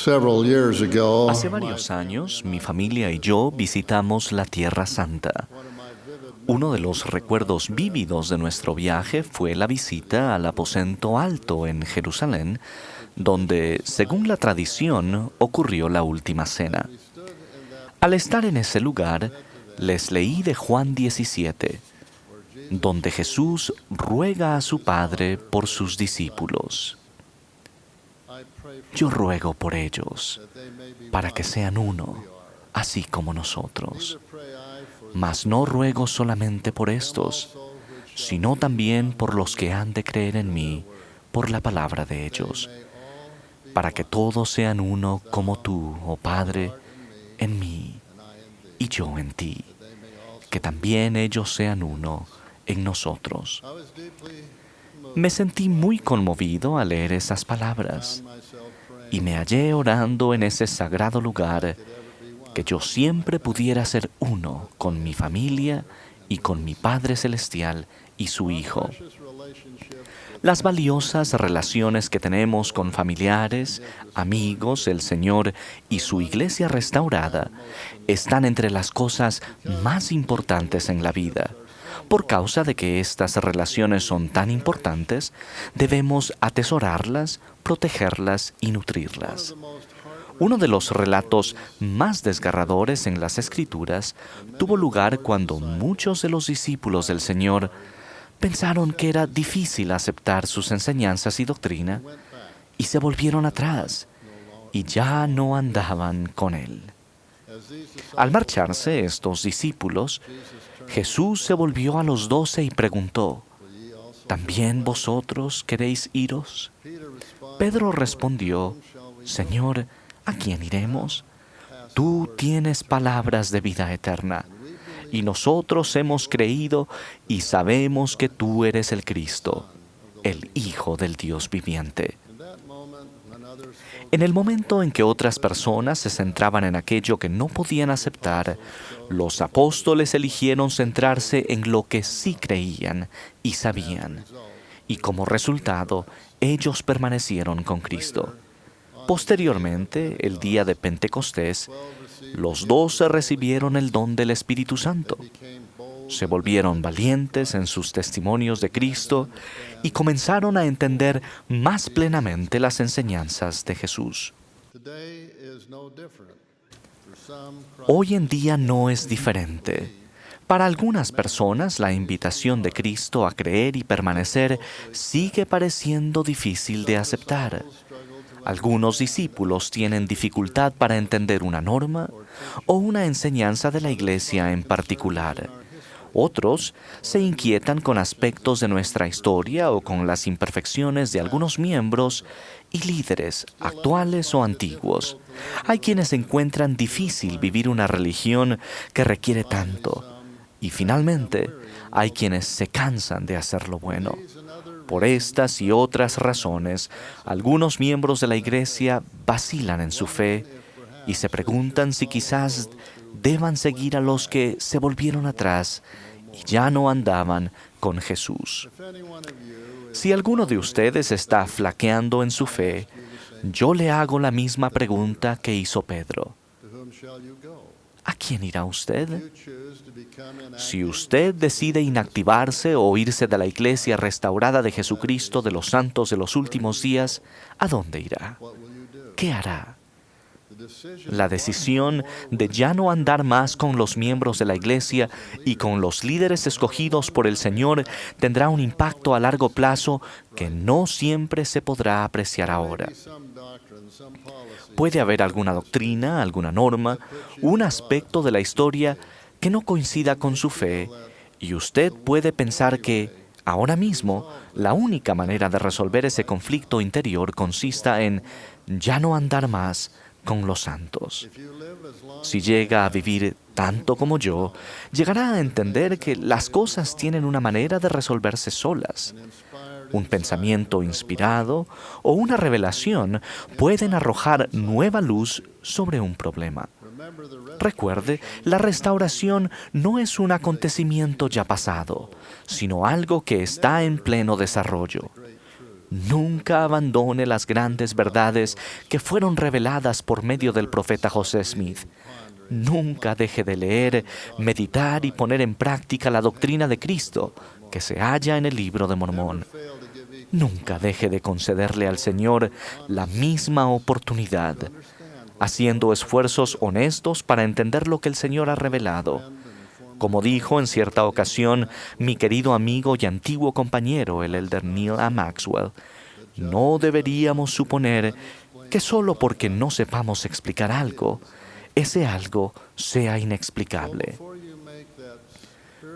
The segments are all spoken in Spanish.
Several years ago, Hace varios años, mi familia y yo visitamos la Tierra Santa. Uno de los recuerdos vívidos de nuestro viaje fue la visita al aposento alto en Jerusalén, donde, según la tradición, ocurrió la última cena. Al estar en ese lugar, les leí de Juan 17, donde Jesús ruega a su Padre por sus discípulos. Yo ruego por ellos, para que sean uno, así como nosotros. Mas no ruego solamente por estos, sino también por los que han de creer en mí, por la palabra de ellos, para que todos sean uno como tú, oh Padre, en mí y yo en ti, que también ellos sean uno en nosotros. Me sentí muy conmovido al leer esas palabras y me hallé orando en ese sagrado lugar, que yo siempre pudiera ser uno con mi familia y con mi Padre Celestial y su Hijo. Las valiosas relaciones que tenemos con familiares, amigos, el Señor y su iglesia restaurada están entre las cosas más importantes en la vida. Por causa de que estas relaciones son tan importantes, debemos atesorarlas, protegerlas y nutrirlas. Uno de los relatos más desgarradores en las Escrituras tuvo lugar cuando muchos de los discípulos del Señor pensaron que era difícil aceptar sus enseñanzas y doctrina y se volvieron atrás y ya no andaban con Él. Al marcharse estos discípulos, Jesús se volvió a los 12 y preguntó: ¿también vosotros queréis iros? Pedro respondió: Señor, ¿a quién iremos? Tú tienes palabras de vida eterna, y nosotros hemos creído y sabemos que tú eres el Cristo, el Hijo del Dios viviente. En el momento en que otras personas se centraban en aquello que no podían aceptar, los apóstoles eligieron centrarse en lo que sí creían y sabían, y como resultado, ellos permanecieron con Cristo. Posteriormente, el día de Pentecostés, los 12 recibieron el don del Espíritu Santo. Se volvieron valientes en sus testimonios de Cristo y comenzaron a entender más plenamente las enseñanzas de Jesús. Hoy en día no es diferente. Para algunas personas, la invitación de Cristo a creer y permanecer sigue pareciendo difícil de aceptar. Algunos discípulos tienen dificultad para entender una norma o una enseñanza de la Iglesia en particular. Otros se inquietan con aspectos de nuestra historia o con las imperfecciones de algunos miembros y líderes, actuales o antiguos. Hay quienes encuentran difícil vivir una religión que requiere tanto. Y finalmente, hay quienes se cansan de hacer lo bueno. Por estas y otras razones, algunos miembros de la Iglesia vacilan en su fe y se preguntan si quizás deban seguir a los que se volvieron atrás y ya no andaban con Jesús. Si alguno de ustedes está flaqueando en su fe, yo le hago la misma pregunta que hizo Pedro: ¿a quién irá usted? Si usted decide inactivarse o irse de la Iglesia restaurada de Jesucristo de los santos de los últimos días, ¿a dónde irá? ¿Qué hará? La decisión de ya no andar más con los miembros de la Iglesia y con los líderes escogidos por el Señor tendrá un impacto a largo plazo que no siempre se podrá apreciar ahora. Puede haber alguna doctrina, alguna norma, un aspecto de la historia que no coincida con su fe, y usted puede pensar que, ahora mismo, la única manera de resolver ese conflicto interior consista en ya no andar más con los santos. Si llega a vivir tanto como yo, llegará a entender que las cosas tienen una manera de resolverse solas. Un pensamiento inspirado o una revelación pueden arrojar nueva luz sobre un problema. Recuerde, la restauración no es un acontecimiento ya pasado, sino algo que está en pleno desarrollo. Nunca abandone las grandes verdades que fueron reveladas por medio del profeta José Smith. Nunca deje de leer, meditar y poner en práctica la doctrina de Cristo que se halla en el Libro de Mormón. Nunca deje de concederle al Señor la misma oportunidad, haciendo esfuerzos honestos para entender lo que el Señor ha revelado. Como dijo en cierta ocasión mi querido amigo y antiguo compañero, el elder Neil A. Maxwell, no deberíamos suponer que solo porque no sepamos explicar algo, ese algo sea inexplicable.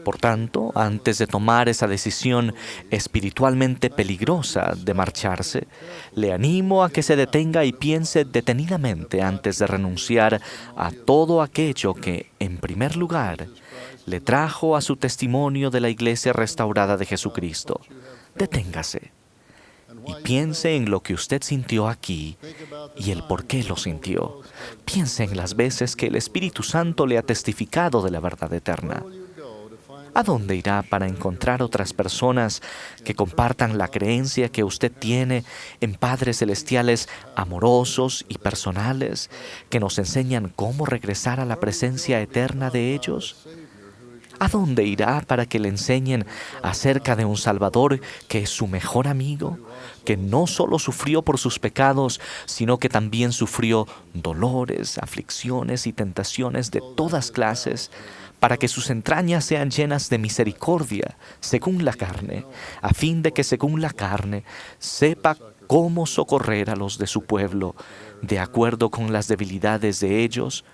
Por tanto, antes de tomar esa decisión espiritualmente peligrosa de marcharse, le animo a que se detenga y piense detenidamente antes de renunciar a todo aquello que, en primer lugar, le trajo a su testimonio de la Iglesia restaurada de Jesucristo. Deténgase y piense en lo que usted sintió aquí y el por qué lo sintió. Piense en las veces que el Espíritu Santo le ha testificado de la verdad eterna. ¿A dónde irá para encontrar otras personas que compartan la creencia que usted tiene en padres celestiales amorosos y personales que nos enseñan cómo regresar a la presencia eterna de ellos? ¿A dónde irá para que le enseñen acerca de un Salvador que es su mejor amigo, que no solo sufrió por sus pecados, sino que también sufrió dolores, aflicciones y tentaciones de todas clases, para que sus entrañas sean llenas de misericordia, según la carne, a fin de que según la carne sepa cómo socorrer a los de su pueblo, de acuerdo con las debilidades de ellos,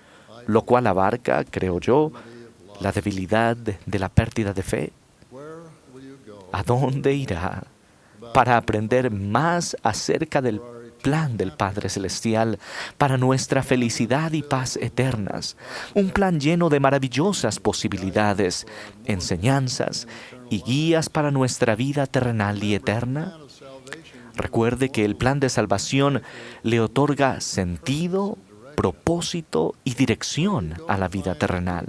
lo cual abarca, creo yo, la debilidad de la pérdida de fe? ¿A dónde irá para aprender más acerca del plan del Padre Celestial para nuestra felicidad y paz eternas? Un plan lleno de maravillosas posibilidades, enseñanzas y guías para nuestra vida terrenal y eterna. Recuerde que el plan de salvación le otorga sentido, propósito y dirección a la vida terrenal.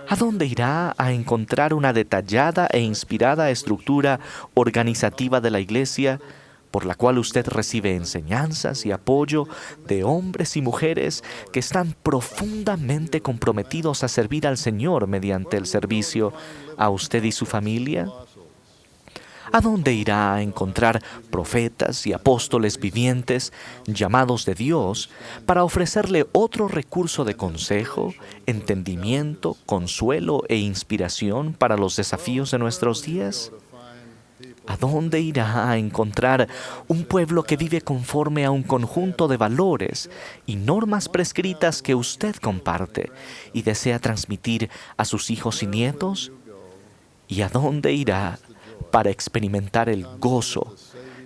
¿A dónde irá a encontrar una detallada e inspirada estructura organizativa de la Iglesia por la cual usted recibe enseñanzas y apoyo de hombres y mujeres que están profundamente comprometidos a servir al Señor mediante el servicio a usted y su familia? ¿A dónde irá a encontrar profetas y apóstoles vivientes, llamados de Dios, para ofrecerle otro recurso de consejo, entendimiento, consuelo e inspiración para los desafíos de nuestros días? ¿A dónde irá a encontrar un pueblo que vive conforme a un conjunto de valores y normas prescritas que usted comparte y desea transmitir a sus hijos y nietos? ¿Y a dónde irá para experimentar el gozo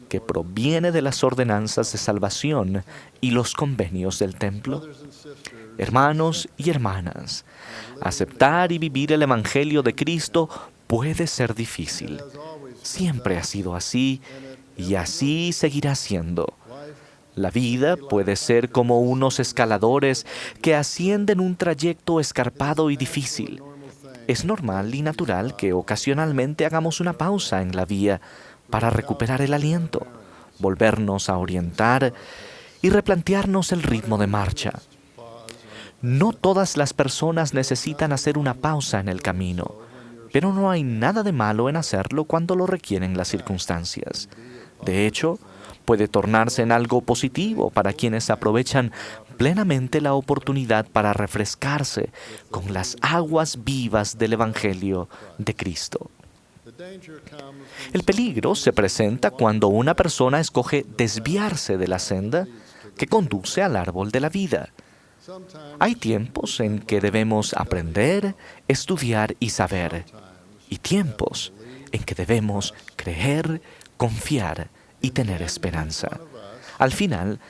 que proviene de las ordenanzas de salvación y los convenios del templo? Hermanos y hermanas, aceptar y vivir el Evangelio de Cristo puede ser difícil. Siempre ha sido así y así seguirá siendo. La vida puede ser como unos escaladores que ascienden un trayecto escarpado y difícil. Es normal y natural que ocasionalmente hagamos una pausa en la vía para recuperar el aliento, volvernos a orientar y replantearnos el ritmo de marcha. No todas las personas necesitan hacer una pausa en el camino, pero no hay nada de malo en hacerlo cuando lo requieren las circunstancias. De hecho, puede tornarse en algo positivo para quienes aprovechan plenamente la oportunidad para refrescarse con las aguas vivas del Evangelio de Cristo. El peligro se presenta cuando una persona escoge desviarse de la senda que conduce al árbol de la vida. Hay tiempos en que debemos aprender, estudiar y saber, y tiempos en que debemos creer, confiar y tener esperanza. Al final,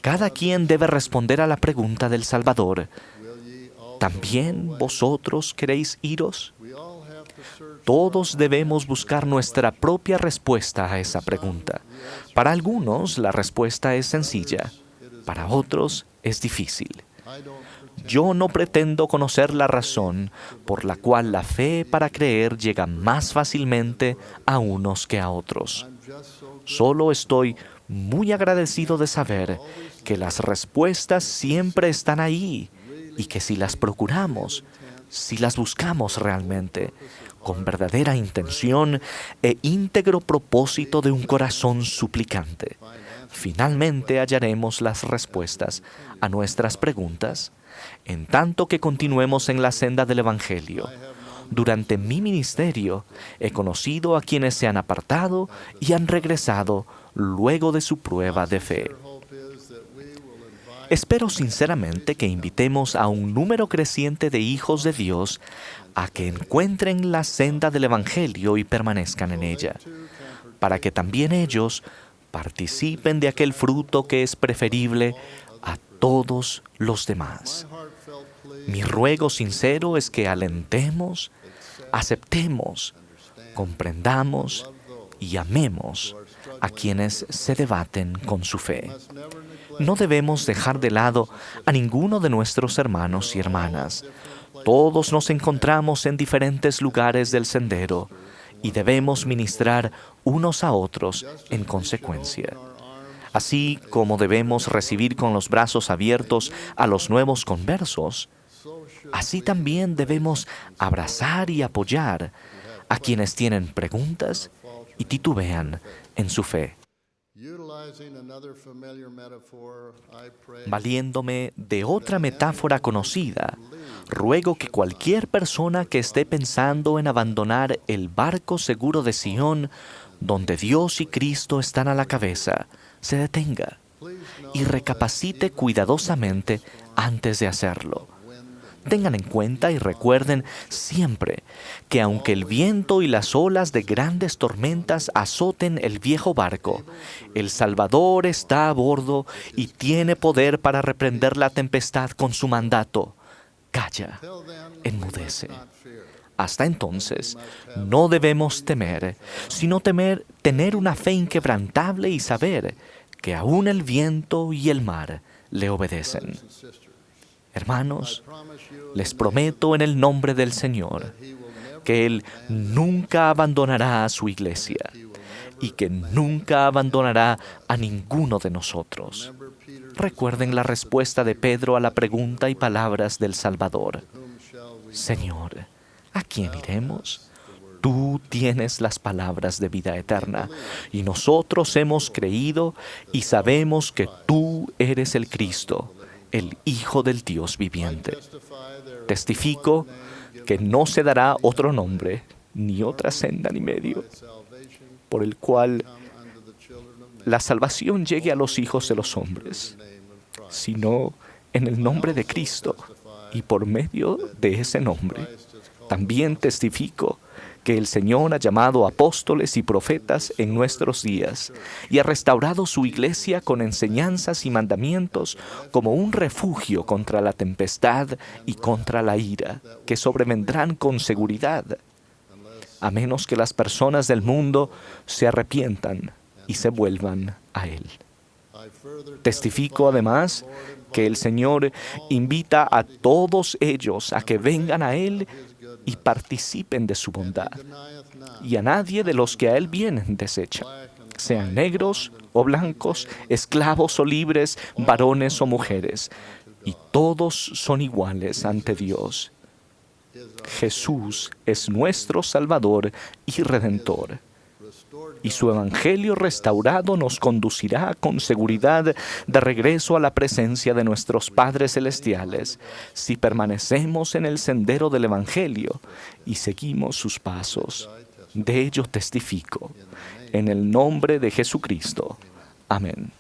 cada quien debe responder a la pregunta del Salvador: ¿también vosotros queréis iros? Todos debemos buscar nuestra propia respuesta a esa pregunta. Para algunos la respuesta es sencilla, para otros es difícil. Yo no pretendo conocer la razón por la cual la fe para creer llega más fácilmente a unos que a otros. Solo estoy muy agradecido de saber que las respuestas siempre están ahí y que si las procuramos, si las buscamos realmente, con verdadera intención e íntegro propósito de un corazón suplicante, finalmente hallaremos las respuestas a nuestras preguntas, en tanto que continuemos en la senda del Evangelio. Durante mi ministerio he conocido a quienes se han apartado y han regresado luego de su prueba de fe. Espero sinceramente que invitemos a un número creciente de hijos de Dios a que encuentren la senda del Evangelio y permanezcan en ella, para que también ellos participen de aquel fruto que es preferible a todos los demás. Mi ruego sincero es que alentemos, aceptemos, comprendamos y amemos a quienes se debaten con su fe. No debemos dejar de lado a ninguno de nuestros hermanos y hermanas. Todos nos encontramos en diferentes lugares del sendero y debemos ministrar unos a otros en consecuencia. Así como debemos recibir con los brazos abiertos a los nuevos conversos, así también debemos abrazar y apoyar a quienes tienen preguntas y titubean en su fe. Valiéndome de otra metáfora conocida, ruego que cualquier persona que esté pensando en abandonar el barco seguro de Sion, donde Dios y Cristo están a la cabeza, se detenga y recapacite cuidadosamente antes de hacerlo. Tengan en cuenta y recuerden siempre que aunque el viento y las olas de grandes tormentas azoten el viejo barco, el Salvador está a bordo y tiene poder para reprender la tempestad con su mandato. Calla, enmudece. Hasta entonces, no debemos temer, sino tener una fe inquebrantable y saber que aún el viento y el mar le obedecen. Hermanos, les prometo en el nombre del Señor que Él nunca abandonará a su iglesia y que nunca abandonará a ninguno de nosotros. Recuerden la respuesta de Pedro a la pregunta y palabras del Salvador. Señor, ¿a quién iremos? Tú tienes las palabras de vida eterna, y nosotros hemos creído y sabemos que tú eres el Cristo, el Hijo del Dios viviente. Testifico que no se dará otro nombre, ni otra senda ni medio, por el cual la salvación llegue a los hijos de los hombres, sino en el nombre de Cristo, y por medio de ese nombre. También testifico que el Señor ha llamado apóstoles y profetas en nuestros días y ha restaurado su iglesia con enseñanzas y mandamientos como un refugio contra la tempestad y contra la ira, que sobrevendrán con seguridad, a menos que las personas del mundo se arrepientan y se vuelvan a Él. Testifico además que el Señor invita a todos ellos a que vengan a Él y participen de su bondad, y a nadie de los que a Él vienen desecha, sean negros o blancos, esclavos o libres, varones o mujeres, y todos son iguales ante Dios. Jesús es nuestro Salvador y Redentor, y su Evangelio restaurado nos conducirá con seguridad de regreso a la presencia de nuestros Padres Celestiales, si permanecemos en el sendero del Evangelio y seguimos sus pasos. De ello testifico, en el nombre de Jesucristo. Amén.